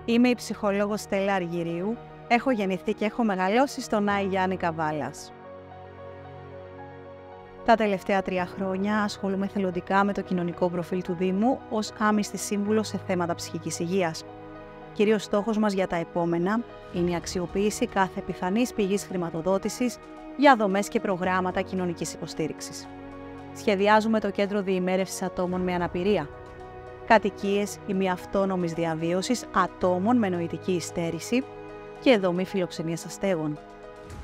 Είμαι η ψυχολόγος Στέλλα Αργυρίου, έχω γεννηθεί και έχω μεγαλώσει στον Άη Γιάννη Καβάλας. Τα τελευταία 3 χρόνια ασχολούμαι εθελοντικά με το κοινωνικό προφίλ του Δήμου ως άμυστη σύμβουλος σε θέματα ψυχικής υγείας. Κύριος στόχος μας για τα επόμενα είναι η αξιοποίηση κάθε πιθανής πηγής χρηματοδότησης για δομές και προγράμματα κοινωνικής υποστήριξης. Σχεδιάζουμε το Κέντρο Διημέρευσης Ατόμων με Αναπηρία, κατοικίες ημιαυτόνομης διαβίωσης ατόμων με νοητική υστέρηση και δομή φιλοξενίας αστέγων.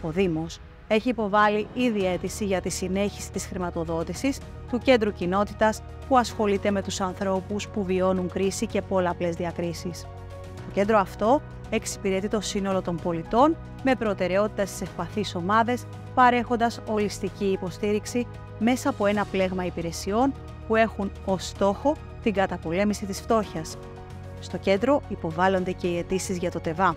Ο Δήμος έχει υποβάλει ήδη αίτηση για τη συνέχιση της χρηματοδότησης του Κέντρου Κοινότητας που ασχολείται με τους ανθρώπους που βιώνουν κρίση και πολλαπλές διακρίσεις. Το κέντρο αυτό εξυπηρετεί το σύνολο των πολιτών με προτεραιότητα στις ευπαθείς ομάδες, παρέχοντας ολιστική υποστήριξη μέσα από ένα πλέγμα υπηρεσιών που έχουν ως στόχο την καταπολέμηση της φτώχειας. Στο κέντρο υποβάλλονται και οι αιτήσεις για το ΤΕΒΑ.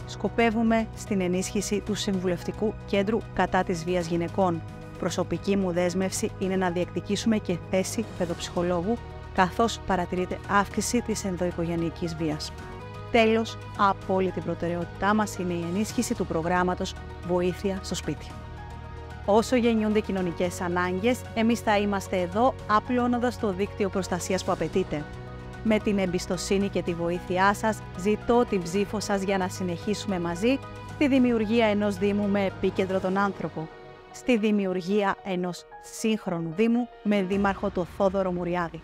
Σκοπεύουμε στην ενίσχυση του Συμβουλευτικού Κέντρου κατά της βίας γυναικών. Προσωπική μου δέσμευση είναι να διεκδικήσουμε και θέση παιδοψυχολόγου, καθώς παρατηρείται αύξηση της ενδοοικογενειακής βίας. Τέλος, απόλυτη προτεραιότητά μας είναι η ενίσχυση του προγράμματος Βοήθεια στο σπίτι. Όσο γεννιούνται κοινωνικές ανάγκες, εμείς θα είμαστε εδώ απλώνοντας το δίκτυο προστασίας που απαιτείται. Με την εμπιστοσύνη και τη βοήθειά σας, ζητώ την ψήφο σας για να συνεχίσουμε μαζί στη δημιουργία ενός Δήμου με επίκεντρο τον άνθρωπο, στη δημιουργία ενός σύγχρονου Δήμου με δήμαρχο τον Θόδωρο Μουριάδη.